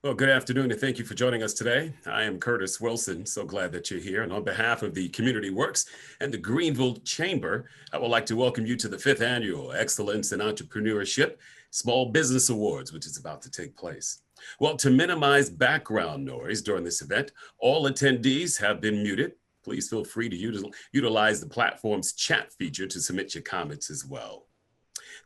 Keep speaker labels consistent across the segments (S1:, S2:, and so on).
S1: Well, good afternoon, and thank you for joining us today. I am Curtis Wilson. So glad that you're here. And on behalf of the Community Works and the Greenville Chamber, I would like to welcome you to the 5th Annual Excellence in Entrepreneurship Small Business Awards, which is about to take place. Well, to minimize background noise during this event, all attendees have been muted. Please feel free to utilize the platform's chat feature to submit your comments as well.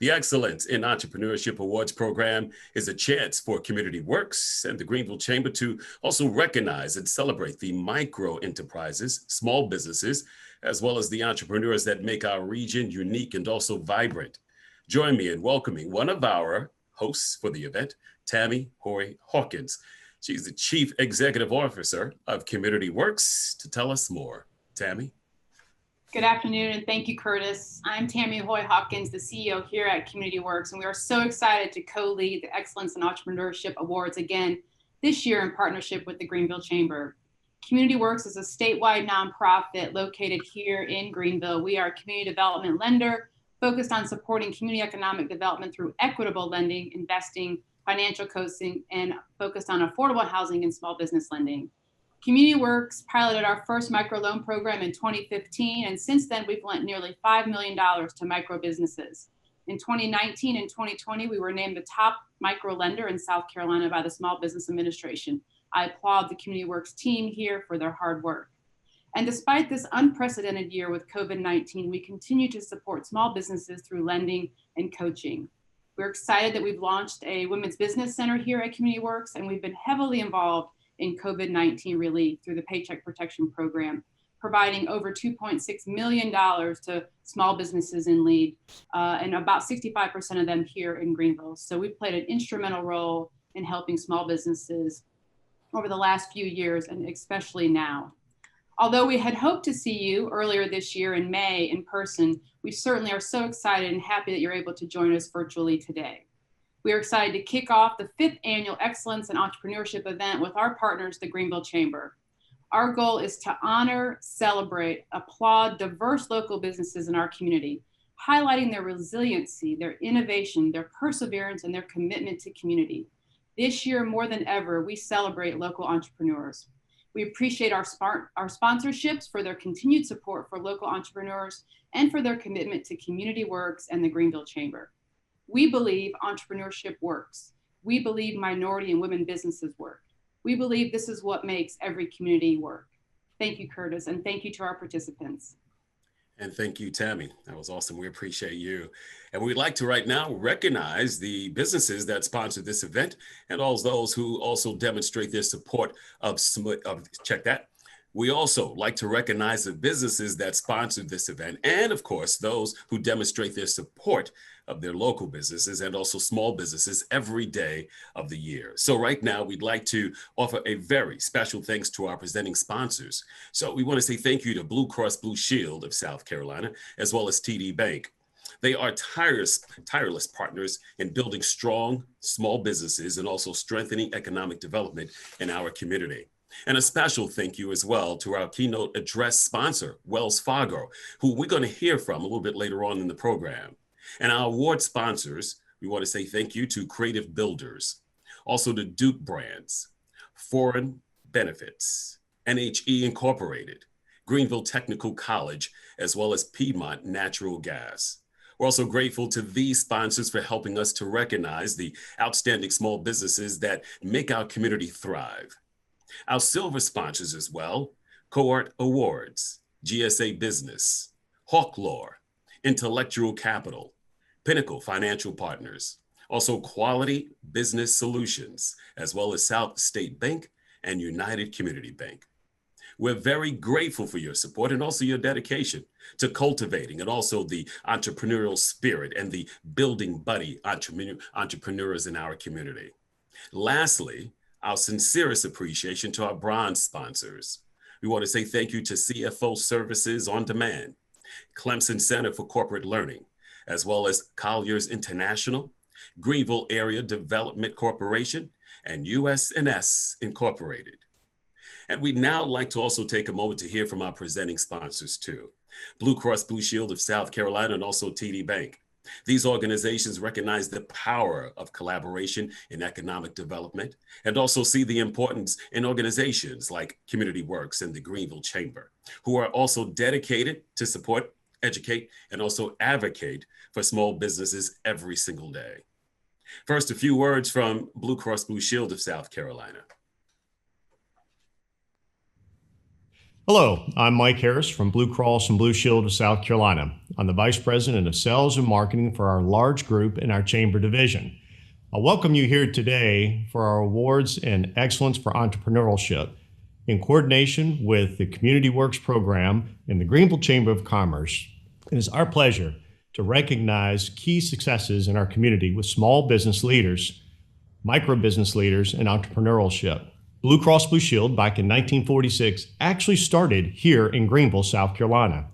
S1: The Excellence in Entrepreneurship Awards program is a chance for Community Works and the Greenville Chamber to also recognize and celebrate the micro enterprises, small businesses, as well as the entrepreneurs that make our region unique and also vibrant. Join me in welcoming one of our hosts for the event, Tammy Hoy Hawkins. She's the Chief Executive Officer of Community Works, to tell us more. Tammy?
S2: Good afternoon, and thank you, Curtis. I'm Tammy Hoy Hawkins, the CEO here at Community Works, and we are so excited to co-lead the Excellence in Entrepreneurship Awards again this year in partnership with the Greenville Chamber. Community Works is a statewide nonprofit located here in Greenville. We are a community development lender focused on supporting community economic development through equitable lending, investing, financial coaching, and focused on affordable housing and small business lending. Community Works piloted our first microloan program in 2015, and since then we've lent nearly $5 million to micro businesses. In 2019 and 2020, we were named the top micro lender in South Carolina by the Small Business Administration. I applaud the Community Works team here for their hard work. And despite this unprecedented year with COVID-19, we continue to support small businesses through lending and coaching. We're excited that we've launched a Women's Business Center here at Community Works, and we've been heavily involved in COVID-19 relief through the Paycheck Protection Program, providing over $2.6 million to small businesses in need, and about 65% of them here in Greenville. So we've played an instrumental role in helping small businesses over the last few years, and especially now. Although we had hoped to see you earlier this year in May in person, we certainly are so excited and happy that you're able to join us virtually today. We are excited to kick off the 5th Annual Excellence in Entrepreneurship event with our partners, the Greenville Chamber. Our goal is to honor, celebrate, applaud diverse local businesses in our community, highlighting their resiliency, their innovation, their perseverance, and their commitment to community. This year, more than ever, we celebrate local entrepreneurs. We appreciate our sponsorships for their continued support for local entrepreneurs and for their commitment to Community Works and the Greenville Chamber. We believe entrepreneurship works. We believe minority and women businesses work. We believe this is what makes every community work. Thank you, Curtis, and thank you to our participants.
S1: And thank you, Tammy. That was awesome. We appreciate you. And we'd like to right now recognize the businesses that sponsored this event and all those who also demonstrate their support check that. We also like to recognize the businesses that sponsored this event and, of course, those who demonstrate their support of their local businesses and also small businesses every day of the year. So right now, we'd like to offer a very special thanks to our presenting sponsors. So we want to say thank you to Blue Cross Blue Shield of South Carolina, as well as TD Bank. They are tireless partners in building strong small businesses and also strengthening economic development in our community. And a special thank you as well to our keynote address sponsor, Wells Fargo, who we're going to hear from a little bit later on in the program. And our award sponsors, we want to say thank you to Creative Builders, also to Duke Brands, Foreign Benefits, NHE Incorporated, Greenville Technical College, as well as Piedmont Natural Gas. We're also grateful to these sponsors for helping us to recognize the outstanding small businesses that make our community thrive. Our silver sponsors as well, Cohort Awards, GSA Business, Hawklaw, Intellectual Capital, Pinnacle Financial Partners, also Quality Business Solutions, as well as South State Bank and United Community Bank. We're very grateful for your support and also your dedication to cultivating and also the entrepreneurial spirit and the building buddy entrepreneurs in our community. Lastly, our sincerest appreciation to our bronze sponsors. We want to say thank you to CFO Services On Demand, Clemson Center for Corporate Learning, as well as Colliers International, Greenville Area Development Corporation, and US&S Incorporated. And we'd now like to also take a moment to hear from our presenting sponsors too. Blue Cross Blue Shield of South Carolina and also TD Bank. These organizations recognize the power of collaboration in economic development and also see the importance in organizations like Community Works and the Greenville Chamber, who are also dedicated to support, educate, and also advocate for small businesses every single day. First, a few words from Blue Cross Blue Shield of South Carolina.
S3: Hello, I'm Mike Harris from Blue Cross and Blue Shield of South Carolina. I'm the Vice President of Sales and Marketing for our large group in our Chamber division. I welcome you here today for our Awards in Excellence for Entrepreneurship in coordination with the Community Works program in the Greenville Chamber of Commerce. It is our pleasure to recognize key successes in our community with small business leaders, micro business leaders, and entrepreneurship. Blue Cross Blue Shield back in 1946 actually started here in Greenville, South Carolina.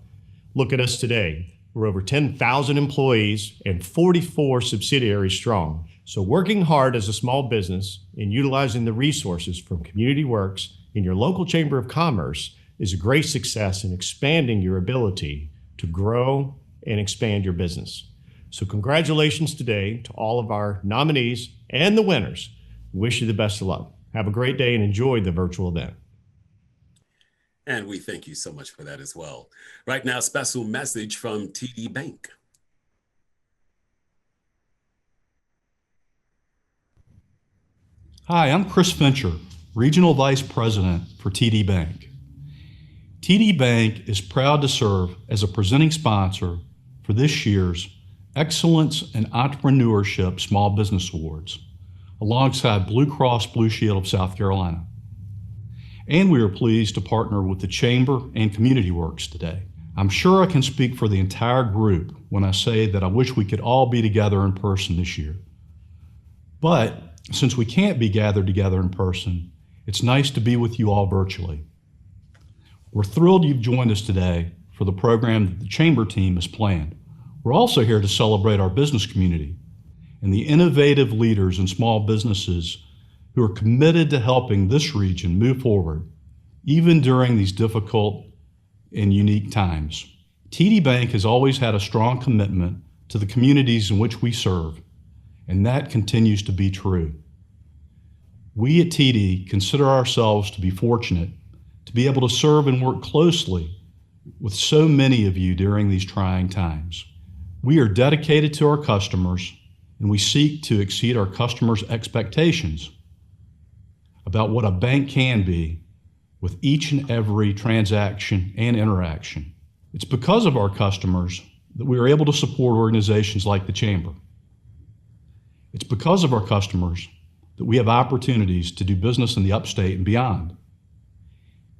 S3: Look at us today. We're over 10,000 employees and 44 subsidiaries strong. So working hard as a small business and utilizing the resources from Community Works in your local Chamber of Commerce is a great success in expanding your ability to grow and expand your business. So congratulations today to all of our nominees and the winners. Wish you the best of luck. Have a great day and enjoy the virtual event.
S1: And we thank you so much for that as well. Right now, special message from TD Bank.
S4: Hi, I'm Chris Fincher, Regional Vice President for TD Bank. TD Bank is proud to serve as a presenting sponsor for this year's Excellence in Entrepreneurship Small Business Awards, alongside Blue Cross Blue Shield of South Carolina. And we are pleased to partner with the Chamber and Community Works today. I'm sure I can speak for the entire group when I say that I wish we could all be together in person this year. But since we can't be gathered together in person, it's nice to be with you all virtually. We're thrilled you've joined us today for the program that the Chamber team has planned. We're also here to celebrate our business community and the innovative leaders and small businesses who are committed to helping this region move forward, even during these difficult and unique times. TD Bank has always had a strong commitment to the communities in which we serve, and that continues to be true. We at TD consider ourselves to be fortunate to be able to serve and work closely with so many of you during these trying times. We are dedicated to our customers, and we seek to exceed our customers' expectations about what a bank can be with each and every transaction and interaction. It's because of our customers that we are able to support organizations like the Chamber. It's because of our customers that we have opportunities to do business in the upstate and beyond.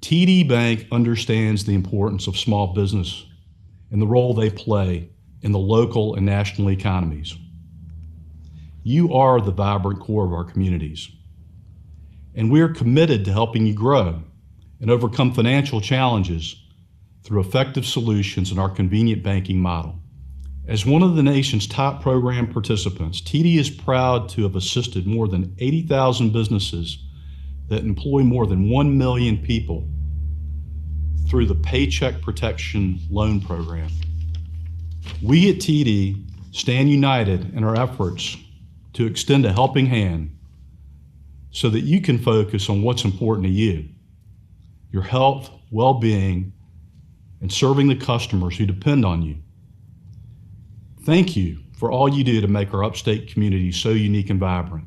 S4: TD Bank understands the importance of small business and the role they play in the local and national economies. You are the vibrant core of our communities, and we are committed to helping you grow and overcome financial challenges through effective solutions in our convenient banking model. As one of the nation's top program participants, TD is proud to have assisted more than 80,000 businesses that employ more than 1 million people through the Paycheck Protection Loan Program. We at TD stand united in our efforts to extend a helping hand so that you can focus on what's important to you, your health, well-being, and serving the customers who depend on you. Thank you for all you do to make our upstate community so unique and vibrant.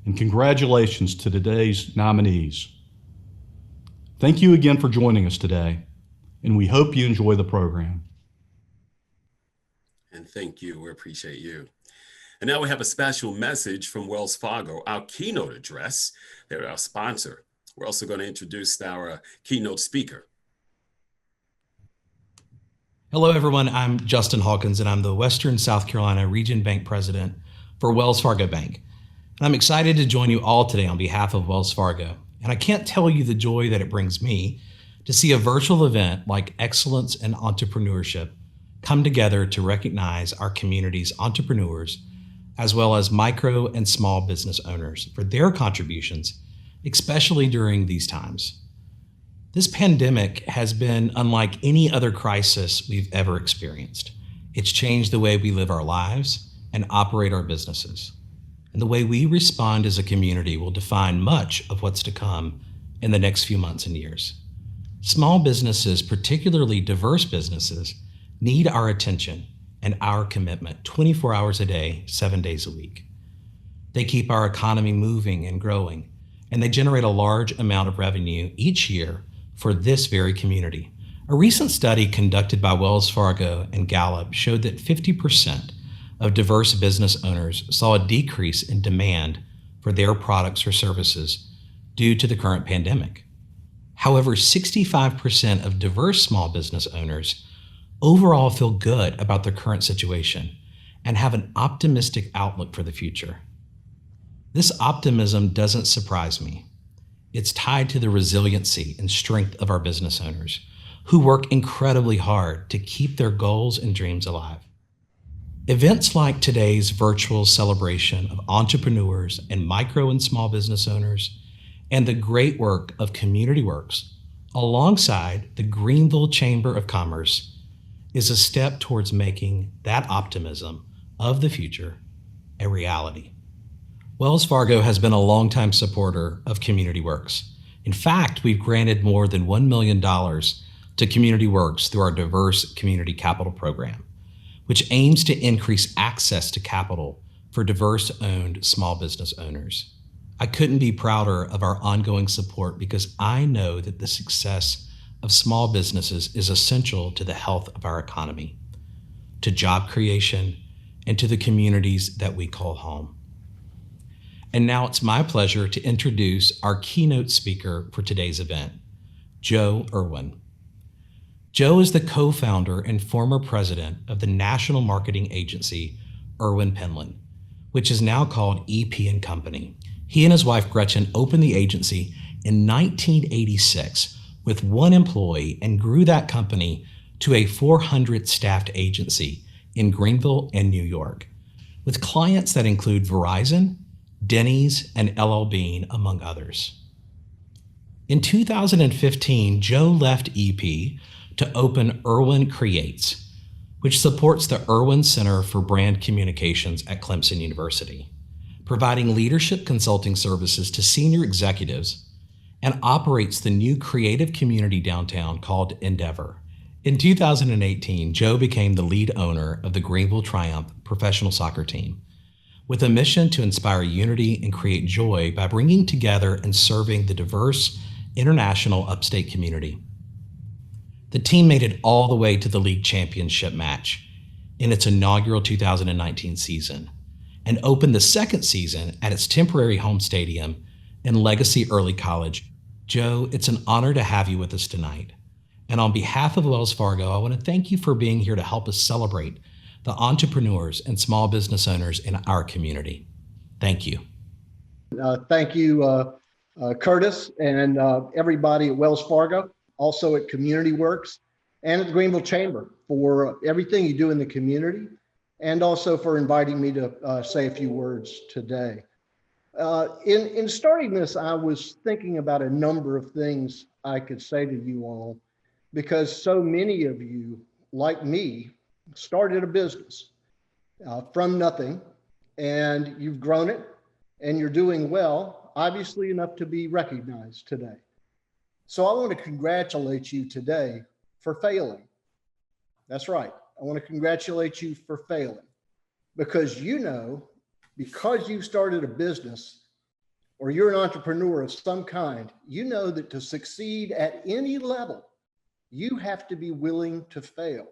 S4: And congratulations to today's nominees. Thank you again for joining us today, and we hope you enjoy the program.
S1: And thank you, we appreciate you. And now we have a special message from Wells Fargo, our keynote address. They're our sponsor. We're also going to introduce our keynote speaker.
S5: Hello, everyone. I'm Justin Hawkins, and I'm the Western South Carolina Region Bank President for Wells Fargo Bank. And I'm excited to join you all today on behalf of Wells Fargo. And I can't tell you the joy that it brings me to see a virtual event like Excellence in Entrepreneurship come together to recognize our community's entrepreneurs, as well as micro and small business owners for their contributions, especially during these times. This pandemic has been unlike any other crisis we've ever experienced, It's changed the way we live our lives and operate our businesses. And the way we respond as a community will define much of what's to come in the next few months and years. Small businesses, particularly diverse businesses, need our attention and our commitment 24 hours a day, 7 days a week. They keep our economy moving and growing, and they generate a large amount of revenue each year for this very community. A recent study conducted by Wells Fargo and Gallup showed that 50% of diverse business owners saw a decrease in demand for their products or services due to the current pandemic. However, 65% of diverse small business owners overall feel good about their current situation and have an optimistic outlook for the future. This optimism doesn't surprise me. It's tied to the resiliency and strength of our business owners who work incredibly hard to keep their goals and dreams alive. Events like today's virtual celebration of entrepreneurs and micro and small business owners, and the great work of Community Works, alongside the Greenville Chamber of Commerce, is a step towards making that optimism of the future a reality. Wells Fargo has been a longtime supporter of Community Works. In fact, we've granted more than $1 million to Community Works through our Diverse Community Capital Program, which aims to increase access to capital for diverse-owned small business owners. I couldn't be prouder of our ongoing support because I know that the success of small businesses is essential to the health of our economy, to job creation, and to the communities that we call home. And now it's my pleasure to introduce our keynote speaker for today's event, Joe Irwin. Joe is the co-founder and former president of the national marketing agency, Irwin Penland, which is now called EP & Company. He and his wife Gretchen opened the agency in 1986 with one employee and grew that company to a 400 staffed agency in Greenville and New York, with clients that include Verizon, Denny's, and LL Bean, among others. In 2015, Joe left EP to open Irwin Creates, which supports the Irwin Center for Brand Communications at Clemson University, providing leadership consulting services to senior executives, and operates the new creative community downtown called Endeavor. In 2018, Joe became the lead owner of the Greenville Triumph professional soccer team, with a mission to inspire unity and create joy by bringing together and serving the diverse international upstate community. The team made it all the way to the league championship match in its inaugural 2019 season, and opened the second season at its temporary home stadium in Legacy Early College. Joe, it's an honor to have you with us tonight. And on behalf of Wells Fargo, I want to thank you for being here to help us celebrate the entrepreneurs and small business owners in our community. Thank you.
S6: Thank you, Curtis, and everybody at Wells Fargo, also at Community Works, and at the Greenville Chamber for everything you do in the community, and also for inviting me to say a few words today. In starting this, I was thinking about a number of things I could say to you all, because so many of you, like me, started a business from nothing, and you've grown it, and you're doing well, obviously enough to be recognized today. So I want to congratulate you today for failing. That's right. I want to congratulate you for failing, because you know, because you started a business or you're an entrepreneur of some kind, you know that to succeed at any level, you have to be willing to fail,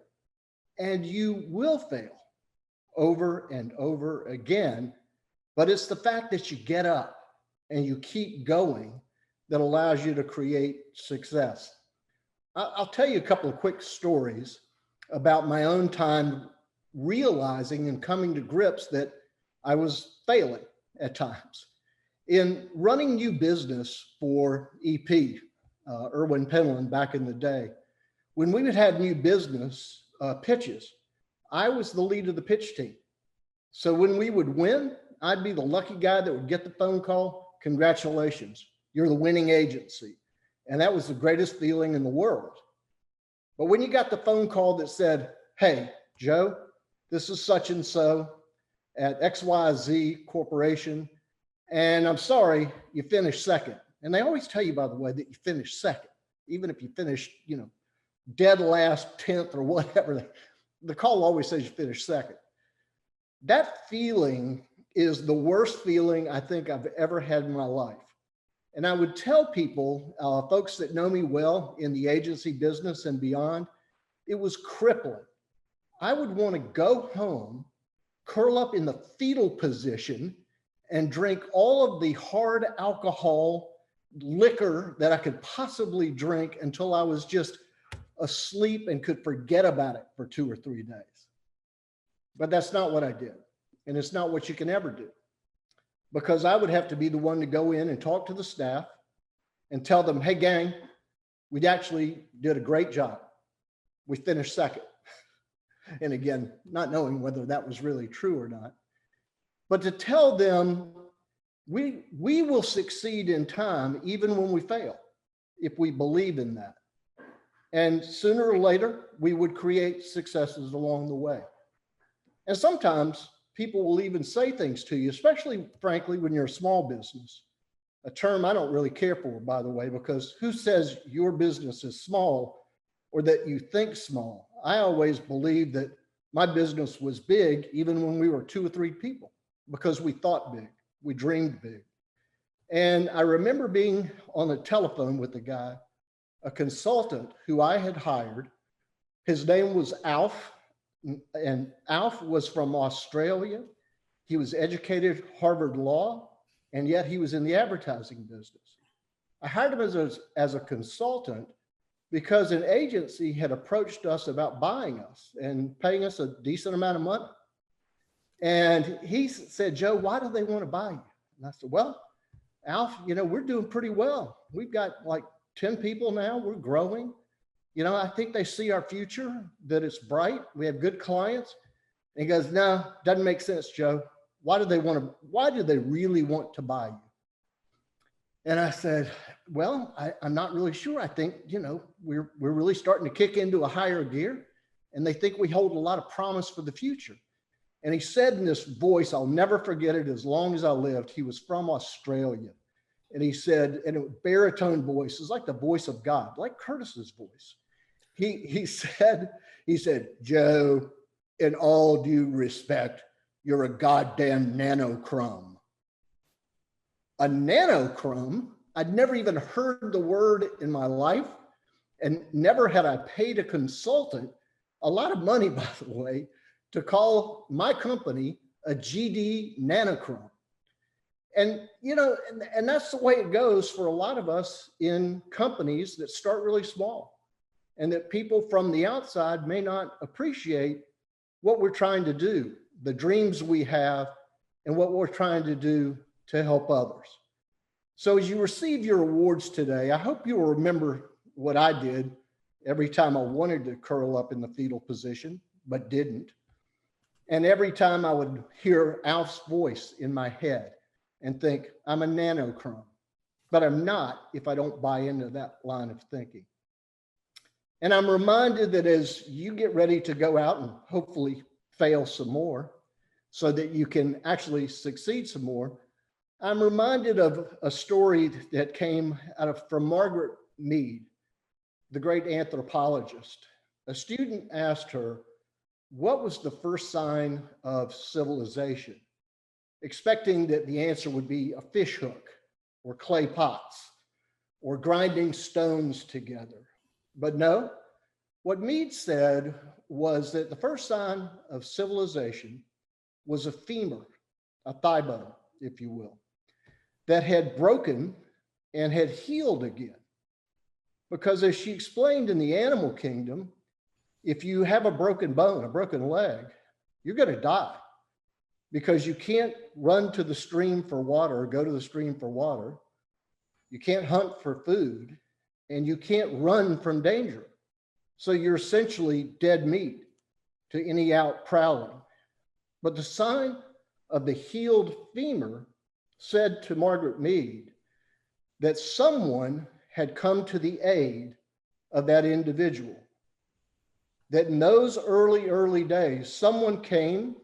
S6: and you will fail over and over again. But it's the fact that you get up and you keep going that allows you to create success. I'll tell you a couple of quick stories about my own time realizing and coming to grips that I was failing at times. In running new business for EP, Irwin Penland, back in the day, when we would have new business pitches, I was the lead of the pitch team. So when we would win, I'd be the lucky guy that would get the phone call, congratulations, you're the winning agency. And that was the greatest feeling in the world. But when you got the phone call that said, hey, Joe, this is such and so at XYZ Corporation, and I'm sorry, you finished second. And they always tell you, by the way, that you finished second, even if you finished, dead last, 10th or whatever. The call always says you finished second. That feeling is the worst feeling I think I've ever had in my life. And I would tell people, folks that know me well in the agency business and beyond, it was crippling. I would want to go home, curl up in the fetal position, and drink all of the hard alcohol liquor that I could possibly drink until I was just asleep and could forget about it for 2 or 3 days. But that's not what I did. And it's not what you can ever do, because I would have to be the one to go in and talk to the staff and tell them, hey gang, we actually did a great job. We finished second. And again, not knowing whether that was really true or not, but to tell them we will succeed in time, even when we fail, if we believe in that. And sooner or later, we would create successes along the way. And sometimes people will even say things to you, especially, frankly, when you're a small business, a term I don't really care for, by the way, because who says your business is small or that you think small? I always believed that my business was big, even when we were 2 or 3 people, because we thought big, we dreamed big. And I remember being on the telephone with a guy, a consultant who I had hired. His name was Alf, and Alf was from Australia. He was educated at Harvard Law, and yet he was in the advertising business. I hired him as a consultant because an agency had approached us about buying us and paying us a decent amount of money. And he said, Joe, why do they want to buy you? And I said, well, Alf, we're doing pretty well. We've got like 10 people now. We're growing. I think they see our future, that it's bright. We have good clients. And he goes, no, doesn't make sense, Joe. Why do they really want to buy you? And I said, well, I'm not really sure. I think, we're really starting to kick into a higher gear, and they think we hold a lot of promise for the future. And he said in this voice, I'll never forget it as long as I lived. He was from Australia. And he said, and it was baritone voice, it's like the voice of God, like Curtis's voice. He said, Joe, in all due respect, you're a goddamn nanocrumb. A nanocrumb? I'd never even heard the word in my life, and never had I paid a consultant a lot of money, by the way, to call my company a GD nanocrumb. And, and that's the way it goes for a lot of us in companies that start really small, and that people from the outside may not appreciate what we're trying to do, the dreams we have, and what we're trying to do to help others. So as you receive your awards today, I hope you'll remember what I did every time I wanted to curl up in the fetal position, but didn't. And every time I would hear Alf's voice in my head and think, I'm a nanocrumb, but I'm not if I don't buy into that line of thinking. And I'm reminded that as you get ready to go out and hopefully fail some more so that you can actually succeed some more, I'm reminded of a story that came from Margaret Mead, the great anthropologist. A student asked her, what was the first sign of civilization? Expecting that the answer would be a fish hook or clay pots or grinding stones together. But no, what Mead said was that the first sign of civilization was a femur, a thigh bone, if you will, that had broken and had healed again. Because as she explained in the animal kingdom, if you have a broken bone, a broken leg, you're going to die, because you can't run to the stream for water or go to the stream for water. You can't hunt for food, and you can't run from danger. So you're essentially dead meat to any out prowling. But the sign of the healed femur said to Margaret Mead that someone had come to the aid of that individual. that in those early days, someone came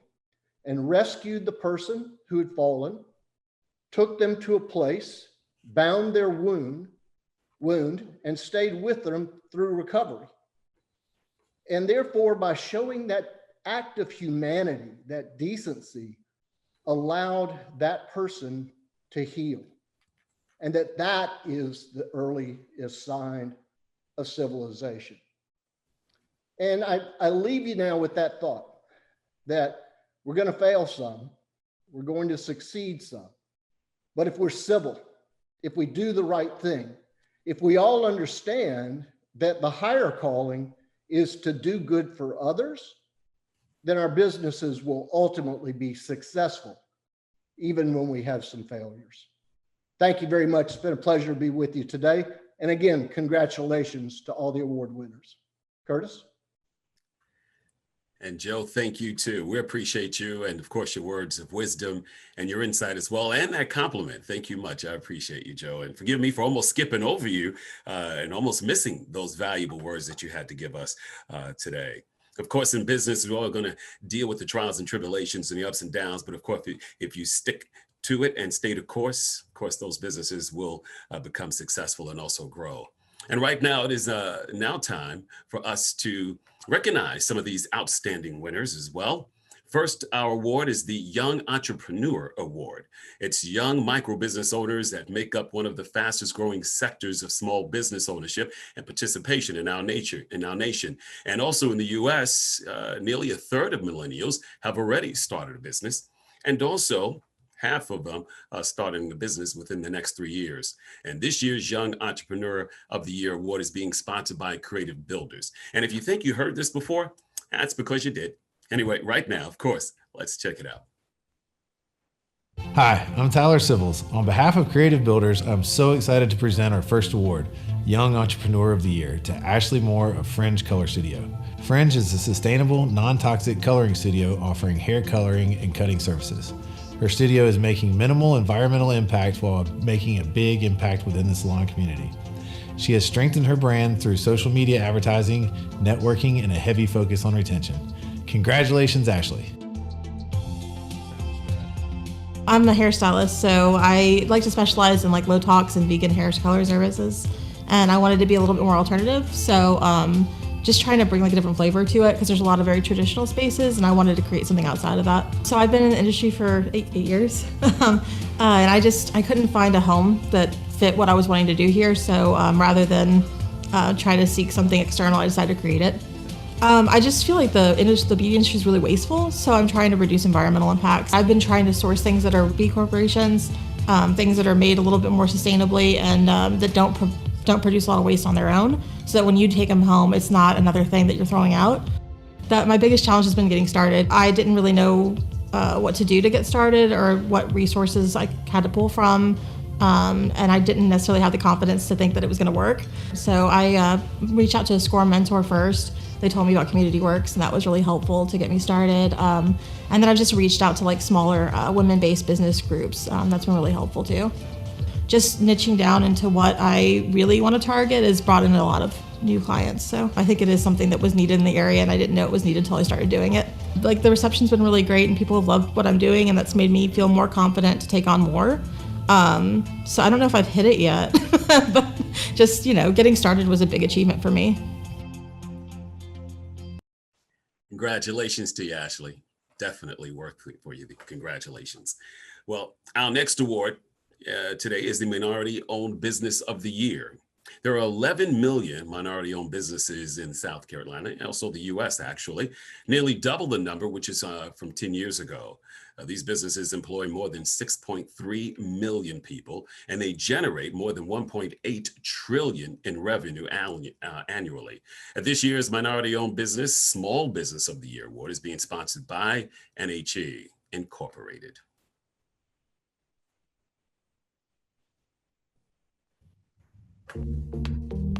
S6: and rescued the person who had fallen, took them to a place, bound their wound, and stayed with them through recovery. And therefore, by showing that act of humanity, that decency, allowed that person to heal. And that is the earliest sign of civilization. And I leave you now with that thought, that we're going to fail some, we're going to succeed some. But if we're civil, if we do the right thing, if we all understand that the higher calling is to do good for others, then our businesses will ultimately be successful, even when we have some failures. Thank you very much. It's been a pleasure to be with you today. And again, congratulations to all the award winners. Curtis?
S1: And Joe, thank you too. We appreciate you, and of course your words of wisdom and your insight as well, and that compliment. Thank you much. I appreciate you, Joe. And forgive me for almost skipping over you and almost missing those valuable words that you had to give us today. Of course, in business, we're all going to deal with the trials and tribulations and the ups and downs. But of course, if you stick to it and stay the course, of course, those businesses will become successful and also grow. And right now, it is now time for us to recognize some of these outstanding winners as well. First, our award is the Young Entrepreneur Award. It's young micro business owners that make up one of the fastest growing sectors of small business ownership and participation in our nation. And also in the US, nearly a third of millennials have already started a business. And also, half of them are starting a business within the next 3 years. And this year's Young Entrepreneur of the Year Award is being sponsored by Creative Builders. And if you think you heard this before, that's because you did. Anyway, right now, of course, let's check it out.
S7: Hi, I'm Tyler Sivils. On behalf of Creative Builders, I'm so excited to present our first award, Young Entrepreneur of the Year, to Ashley Moore of Fringe Color Studio. Fringe is a sustainable, non-toxic coloring studio offering hair coloring and cutting services. Her studio is making minimal environmental impact while making a big impact within the salon community. She has strengthened her brand through social media advertising, networking, and a heavy focus on retention. Congratulations, Ashley.
S8: I'm a hairstylist, so I like to specialize in like low tox and vegan hair color services. And I wanted to be a little bit more alternative. So just trying to bring like a different flavor to it, because there's a lot of very traditional spaces and I wanted to create something outside of that. So I've been in the industry for eight years and I couldn't find a home that fit what I was wanting to do here. So rather than try to seek something external, I decided to create it. I just feel like the beauty industry is really wasteful, so I'm trying to reduce environmental impacts. I've been trying to source things that are B corporations, things that are made a little bit more sustainably and that don't produce a lot of waste on their own, so that when you take them home, it's not another thing that you're throwing out. My biggest challenge has been getting started. I didn't really know what to do to get started or what resources I had to pull from. And I didn't necessarily have the confidence to think that it was going to work. So I reached out to a SCORE mentor first. They told me about Community Works, and that was really helpful to get me started. And then I've just reached out to like smaller women-based business groups. That's been really helpful too. Just niching down into what I really want to target has brought in a lot of new clients. So I think it is something that was needed in the area, and I didn't know it was needed until I started doing it. Like the reception's been really great, and people have loved what I'm doing, and that's made me feel more confident to take on more. So I don't know if I've hit it yet, but just, getting started was a big achievement for me.
S1: Congratulations to you, Ashley. Definitely worth it for you. Congratulations. Well, our next award today is the Minority Owned Business of the Year. There are 11 million minority-owned businesses in South Carolina, and also the U.S. actually, nearly double the number, which is from 10 years ago. These businesses employ more than 6.3 million people, and they generate more than 1.8 trillion in revenue annually. This year's Minority-Owned Business Small Business of the Year Award is being sponsored by NHE Incorporated.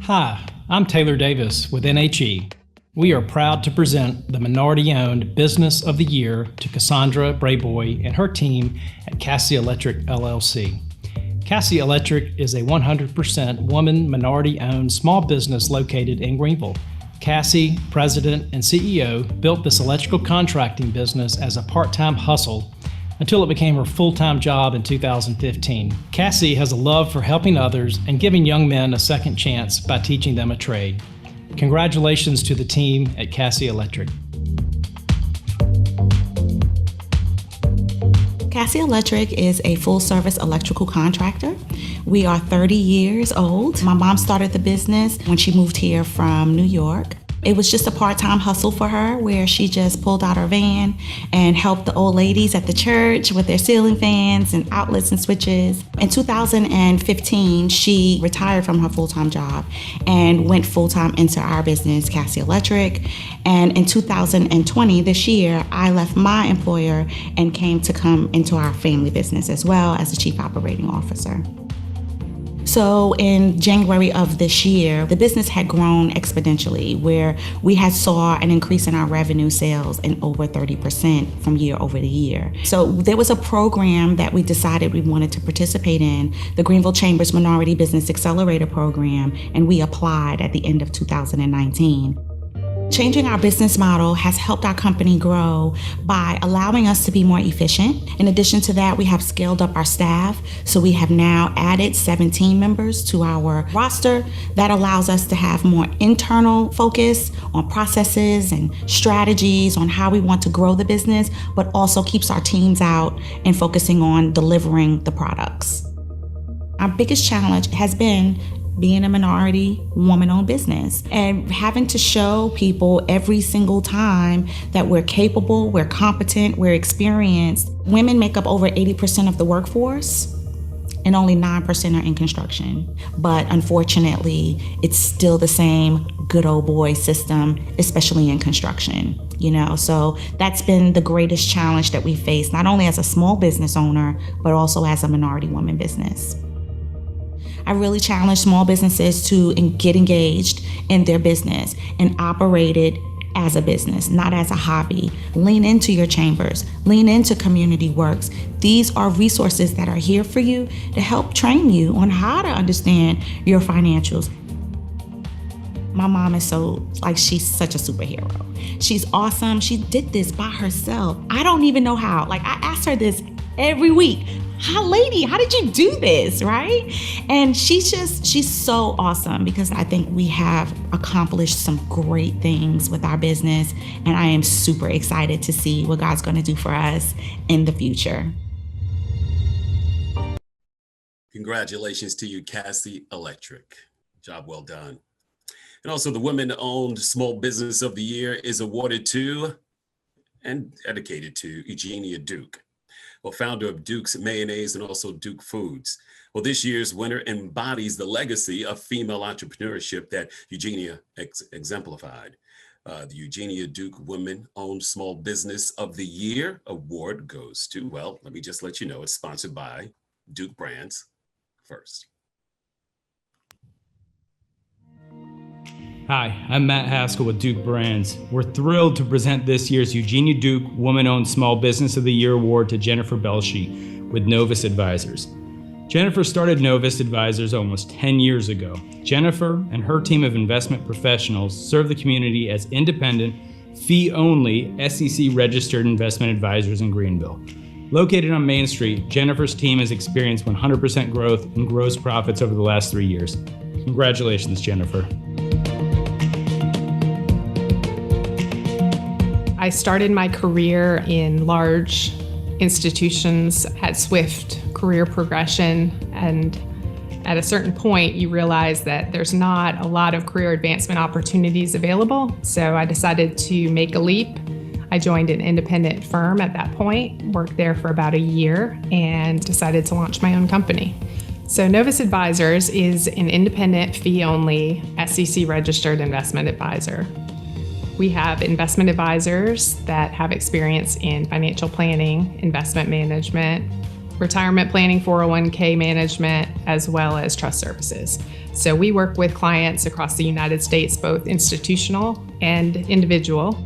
S9: Hi, I'm Taylor Davis with NHE. We are proud to present the Minority-Owned Business of the Year to Cassandra Brayboy and her team at Cassie Electric LLC. Cassie Electric is a 100% woman minority-owned small business located in Greenville. Cassie, president and CEO, built this electrical contracting business as a part-time hustle until it became her full-time job in 2015. Cassie has a love for helping others and giving young men a second chance by teaching them a trade. Congratulations to the team at Cassie Electric.
S10: Cassie Electric is a full-service electrical contractor. We are 30 years old. My mom started the business when she moved here from New York. It was just a part-time hustle for her where she just pulled out her van and helped the old ladies at the church with their ceiling fans and outlets and switches. In 2015, she retired from her full-time job and went full-time into our business, Cassie Electric. And in 2020, this year, I left my employer and came to come into our family business as well as the Chief Operating Officer. So in January of this year, the business had grown exponentially where we had saw an increase in our revenue sales in over 30% from year over the year. So there was a program that we decided we wanted to participate in, the Greenville Chamber's Minority Business Accelerator Program, and we applied at the end of 2019. Changing our business model has helped our company grow by allowing us to be more efficient. In addition to that, we have scaled up our staff. So we have now added 17 members to our roster. That allows us to have more internal focus on processes and strategies on how we want to grow the business, but also keeps our teams out and focusing on delivering the products. Our biggest challenge has been being a minority woman-owned business and having to show people every single time that we're capable, we're competent, we're experienced. Women make up over 80% of the workforce and only 9% are in construction. But unfortunately, it's still the same good old boy system, especially in construction. So that's been the greatest challenge that we face, not only as a small business owner, but also as a minority woman business. I really challenge small businesses to get engaged in their business and operate it as a business, not as a hobby. Lean into your chambers, lean into community works. These are resources that are here for you to help train you on how to understand your financials. My mom is she's such a superhero. She's awesome. She did this by herself. I don't even know how. I ask her this every week. How did you do this, right? And she's so awesome because I think we have accomplished some great things with our business, and I am super excited to see what God's going to do for us in the future.
S1: Congratulations to you, Cassie Electric. Job well done. And also the Women-Owned Small Business of the Year is awarded to and dedicated to Eugenia Duke, founder of Duke's Mayonnaise and also Duke Foods. This year's winner embodies the legacy of female entrepreneurship that Eugenia exemplified. The Eugenia Duke Women-Owned Small Business of the Year award goes to, let me just let you know, it's sponsored by Duke Brands first.
S11: Hi, I'm Matt Haskell with Duke Brands. We're thrilled to present this year's Eugenia Duke Woman-Owned Small Business of the Year award to Jennifer Belshie with Novus Advisors. Jennifer started Novus Advisors almost 10 years ago. Jennifer and her team of investment professionals serve the community as independent, fee-only, SEC-registered investment advisors in Greenville. Located on Main Street, Jennifer's team has experienced 100% growth in gross profits over the last 3 years. Congratulations, Jennifer.
S12: I started my career in large institutions, had swift career progression, and at a certain point you realize that there's not a lot of career advancement opportunities available. So I decided to make a leap. I joined an independent firm at that point, worked there for about a year, and decided to launch my own company. So Novus Advisors is an independent, fee-only, SEC-registered investment advisor. We have investment advisors that have experience in financial planning, investment management, retirement planning, 401k management, as well as trust services. So we work with clients across the United States, both institutional and individual.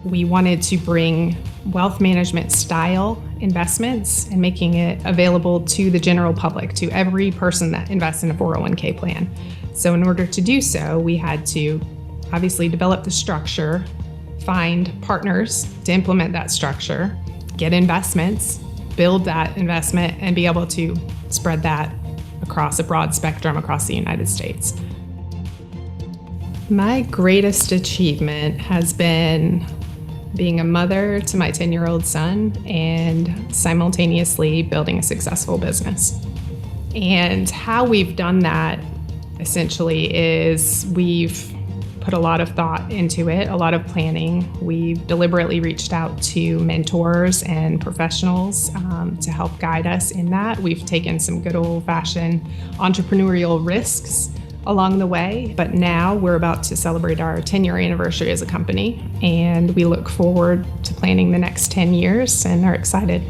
S12: We wanted to bring wealth management style investments and making it available to the general public, to every person that invests in a 401k plan. So in order to do so, we had to obviously develop the structure, find partners to implement that structure, get investments, build that investment, and be able to spread that across a broad spectrum across the United States. My greatest achievement has been being a mother to my 10-year-old son and simultaneously building a successful business. And how we've done that essentially is we've put a lot of thought into it, a lot of planning. We've deliberately reached out to mentors and professionals to help guide us in that. We've taken some good old-fashioned entrepreneurial risks along the way, but now we're about to celebrate our 10-year anniversary as a company, and we look forward to planning the next 10 years and are excited.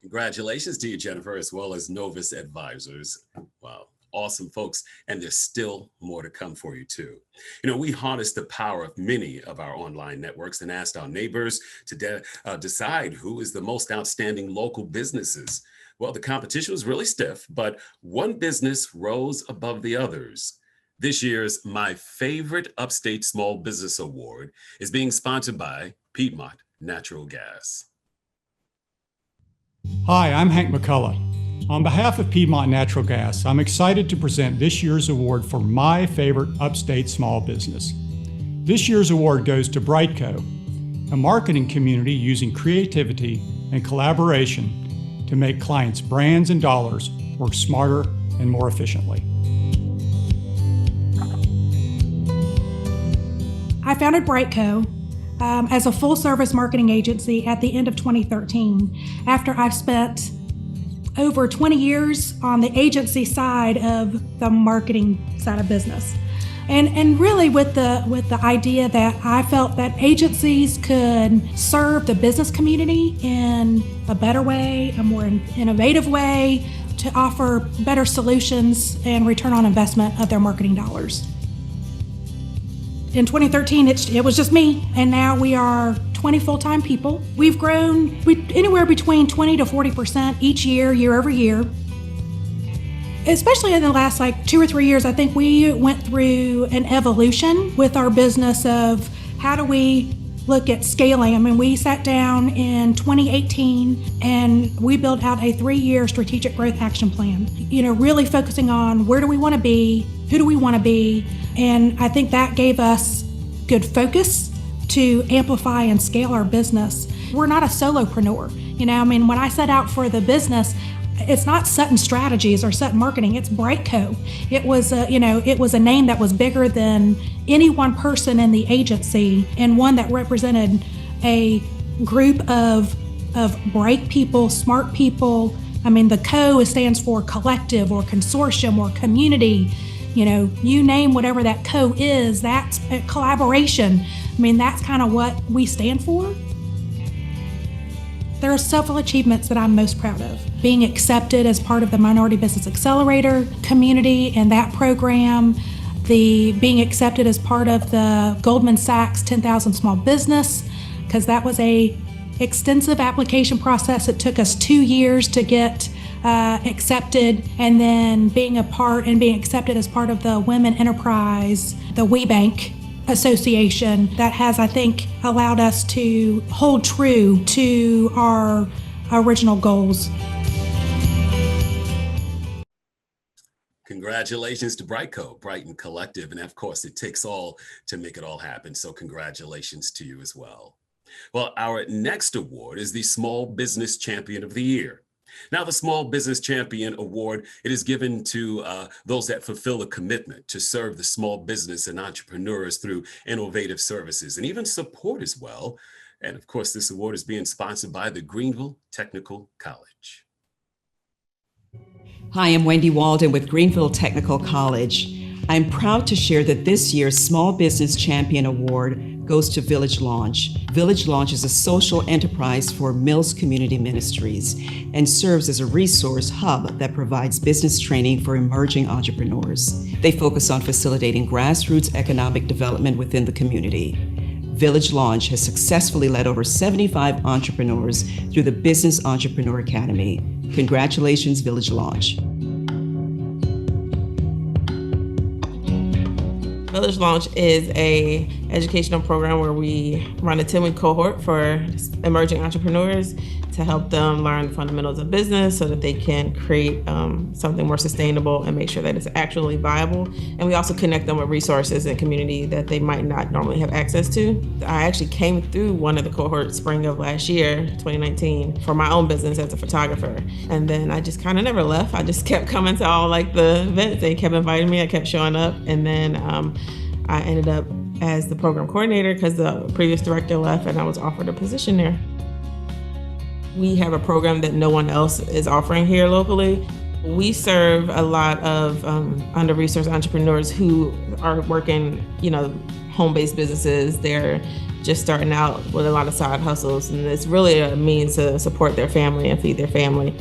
S1: Congratulations to you, Jennifer, as well as Novus Advisors. Wow, awesome folks, and there's still more to come for you too. We harnessed the power of many of our online networks and asked our neighbors to decide who is the most outstanding local businesses. Well, the competition was really stiff, but one business rose above the others. This year's My Favorite Upstate Small Business Award is being sponsored by Piedmont Natural Gas.
S13: Hi, I'm Hank McCullough. On behalf of Piedmont Natural Gas, I'm excited to present this year's award for My Favorite Upstate Small Business. This year's award goes to Brightco, a marketing community using creativity and collaboration to make clients' brands and dollars work smarter and more efficiently.
S14: I founded Brightco as a full-service marketing agency at the end of 2013, after I've spent over 20 years on the agency side of the marketing side of business. And really with the idea that I felt that agencies could serve the business community in a better way, a more innovative way, to offer better solutions and return on investment of their marketing dollars. In 2013, it was just me, and now we are 20 full-time people. We've grown anywhere between 20 to 40% each year, year over year. Especially in the last 2 or 3 years, I think we went through an evolution with our business of how do we look at scaling. I mean, we sat down in 2018 and we built out a 3-year strategic growth action plan, really focusing on where do we want to be, who do we want to be, and I think that gave us good focus to amplify and scale our business. We're not a solopreneur. When I set out for the business, it's not Sutton Strategies or Sutton Marketing, it's Brightco. It was a name that was bigger than any one person in the agency, and one that represented a group of bright people, smart people. The co stands for collective or consortium or community. You name whatever that co is, that's a collaboration. That's kind of what we stand for. There are several achievements that I'm most proud of. Being accepted as part of the Minority Business Accelerator community and that program, being accepted as part of the Goldman Sachs 10,000 Small Business, because that was a extensive application process. It took us 2 years to get accepted, and then being accepted as part of the Women Enterprise, the WeBank Association, that has, I think, allowed us to hold true to our original goals.
S1: Congratulations to Brightco, Brighton Collective, and of course, it takes all to make it all happen, so congratulations to you as well. Well, our next award is the Small Business Champion of the Year. Now, the Small Business Champion Award, it is given to those that fulfill a commitment to serve the small business and entrepreneurs through innovative services and even support as well. And of course, this award is being sponsored by the Greenville Technical College.
S15: Hi, I'm Wendy Walden with Greenville Technical College. I'm proud to share that this year's Small Business Champion Award goes to Village Launch. Village Launch is a social enterprise for Mills Community Ministries and serves as a resource hub that provides business training for emerging entrepreneurs. They focus on facilitating grassroots economic development within the community. Village Launch has successfully led over 75 entrepreneurs through the Business Entrepreneur Academy. Congratulations, Village Launch.
S8: Village Launch is a educational program where we run a 10-week cohort for emerging entrepreneurs to help them learn the fundamentals of business so that they can create something more sustainable and make sure that it's actually viable. And we also connect them with resources and community that they might not normally have access to. I actually came through one of the cohorts spring of last year, 2019, for my own business as a photographer. And then I just kind of never left. I just kept coming to all like the events. They kept inviting me, I kept showing up. And then I ended up as the program coordinator because the previous director left and I was offered a position there. We have a program that no one else is offering here locally. We serve a lot of under-resourced entrepreneurs who are working, home-based businesses. They're just starting out with a lot of side hustles, and it's really a means to support their family and feed their family.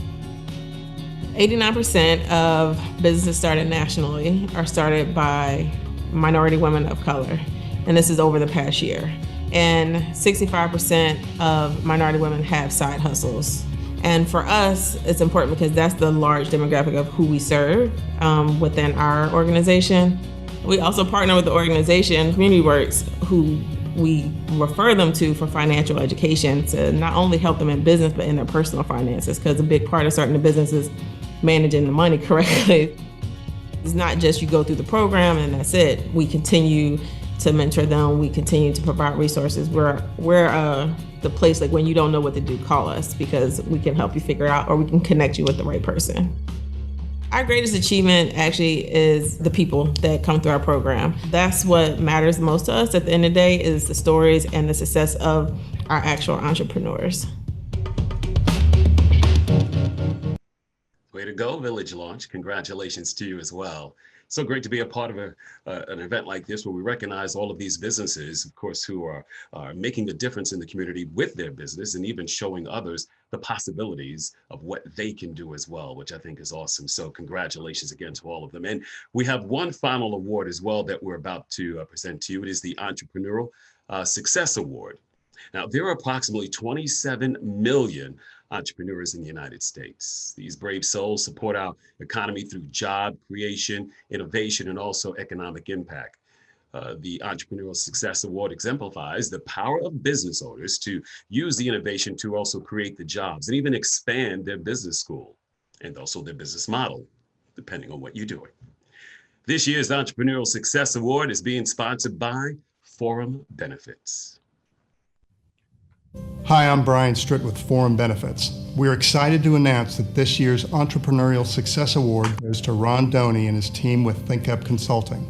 S8: 89% of businesses started nationally are started by minority women of color, and this is over the past year. And 65% of minority women have side hustles. And for us, it's important because that's the large demographic of who we serve within our organization. We also partner with the organization, Community Works, who we refer them to for financial education to not only help them in business, but in their personal finances, because a big part of starting a business is managing the money correctly. It's not just you go through the program and that's it. We continue to mentor them. We continue to provide resources. We're the place, like when you don't know what to do, call us because we can help you figure out or we can connect you with the right person. Our greatest achievement actually is the people that come through our program. That's what matters most to us at the end of the day is the stories and the success of our actual entrepreneurs.
S1: Way to go, Village Launch. Congratulations to you as well. So great to be a part of an event like this where we recognize all of these businesses, of course, who are making a difference in the community with their business and even showing others the possibilities of what they can do as well, which I think is awesome. So congratulations again to all of them. And we have one final award as well that we're about to present to you. It is the Entrepreneurial Success Award. Now, there are approximately 27 million entrepreneurs in the United States. These brave souls support our economy through job creation, innovation, and also economic impact. The Entrepreneurial Success Award exemplifies the power of business owners to use the innovation to also create the jobs and even expand their business school and also their business model, depending on what you're doing. This year's Entrepreneurial Success Award is being sponsored by Forum Benefits.
S16: Hi, I'm Brian Stritt with Forum Benefits. We're excited to announce that this year's Entrepreneurial Success Award goes to Ron Doney and his team with ThinkUp Consulting.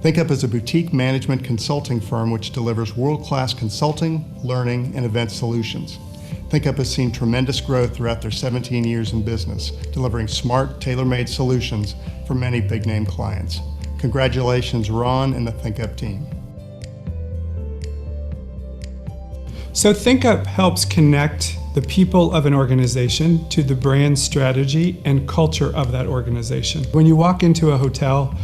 S16: ThinkUp is a boutique management consulting firm which delivers world-class consulting, learning, and event solutions. ThinkUp has seen tremendous growth throughout their 17 years in business, delivering smart, tailor-made solutions for many big-name clients. Congratulations, Ron and the ThinkUp team.
S13: So ThinkUp helps connect the people of an organization to the brand strategy and culture of that organization. When you walk into a hotel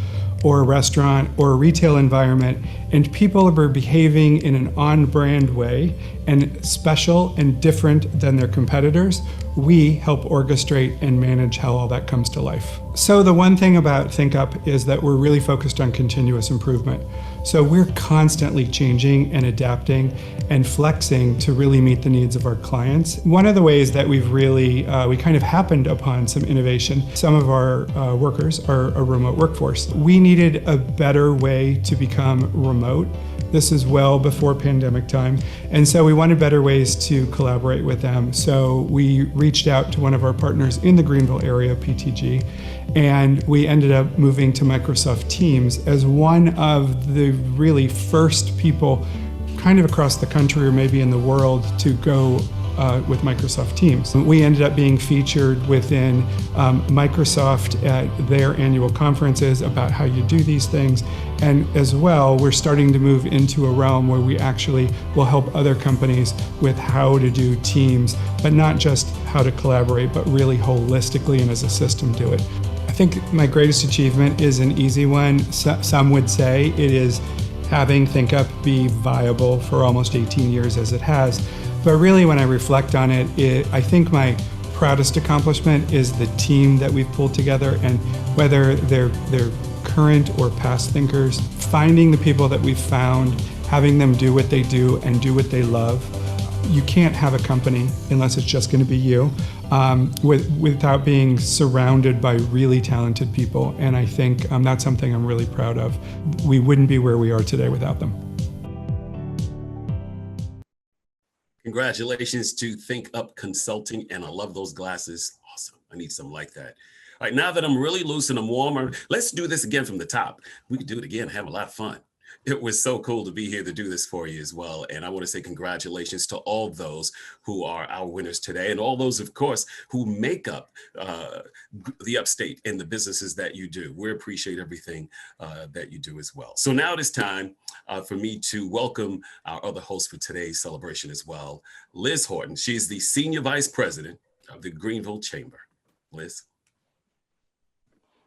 S13: or a restaurant or a retail environment and people are behaving in an on-brand way and special and different than their competitors, we help orchestrate and manage how all that comes to life. So the one thing about ThinkUp is that we're really focused on continuous improvement. So we're constantly changing and adapting and flexing to really meet the needs of our clients. One of the ways that we've really, we kind of happened upon some innovation. Some of our workers are a remote workforce. We needed a better way to become remote. This is well before pandemic time. And so we wanted better ways to collaborate with them. So we reached out to one of our partners in the Greenville area, PTG, and we ended up moving to Microsoft Teams as one of the really first people kind of across the country or maybe in the world to go with Microsoft Teams. We ended up being featured within Microsoft at their annual conferences about how you do these things. And as well, we're starting to move into a realm where we actually will help other companies with how to do Teams, but not just how to collaborate, but really holistically and as a system do it. I think my greatest achievement is an easy one. Some would say it is having ThinkUp be viable for almost 18 years as it has. But really, when I reflect on it, I think my proudest accomplishment is the team that we've pulled together, and whether they're current or past thinkers, finding the people that we've found, having them do what they do and do what they love. You can't have a company unless it's just going to be you, without being surrounded by really talented people. And I think that's something I'm really proud of. We wouldn't be where we are today without them.
S1: Congratulations to Think Up Consulting, and I love those glasses. Awesome. I need some like that. All right, now that I'm really loose and I'm warmer, let's do this again from the top. We can do it again, have a lot of fun. It was so cool to be here to do this for you as well. And I want to say congratulations to all those who are our winners today, and all those, of course, who make up the Upstate and the businesses that you do. We appreciate everything that you do as well. So now it is time for me to welcome our other host for today's celebration as well, Liz Horton. She is the Senior Vice President of the Greenville Chamber. Liz.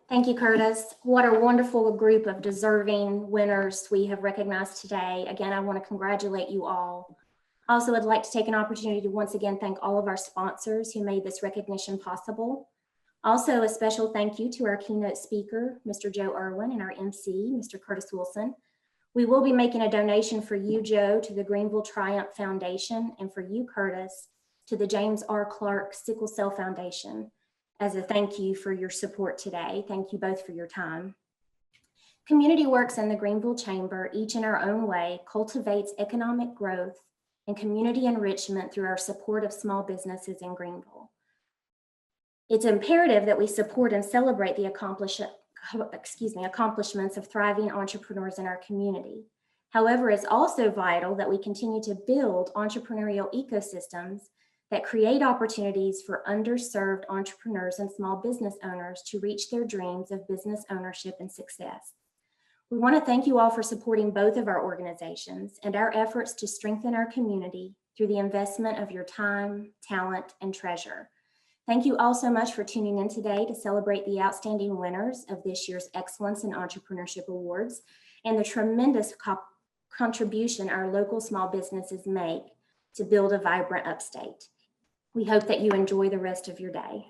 S17: Thank you, Curtis. What a wonderful group of deserving winners we have recognized today. Again, I want to congratulate you all. Also, I'd like to take an opportunity to once again thank all of our sponsors who made this recognition possible. Also, a special thank you to our keynote speaker, Mr. Joe Irwin, and our MC, Mr. Curtis Wilson. We will be making a donation for you, Joe, to the Greenville Triumph Foundation, and for you, Curtis, to the James R. Clark Sickle Cell Foundation. As a thank you for your support today. Thank you both for your time. Community Works and the Greenville Chamber, each in our own way, cultivates economic growth and community enrichment through our support of small businesses in Greenville. It's imperative that we support and celebrate the accomplishments of thriving entrepreneurs in our community. However, it's also vital that we continue to build entrepreneurial ecosystems that create opportunities for underserved entrepreneurs and small business owners to reach their dreams of business ownership and success. We want to thank you all for supporting both of our organizations and our efforts to strengthen our community through the investment of your time, talent, and treasure. Thank you all so much for tuning in today to celebrate the outstanding winners of this year's Excellence in Entrepreneurship Awards and the tremendous contribution our local small businesses make to build a vibrant upstate. We hope that you enjoy the rest of your day.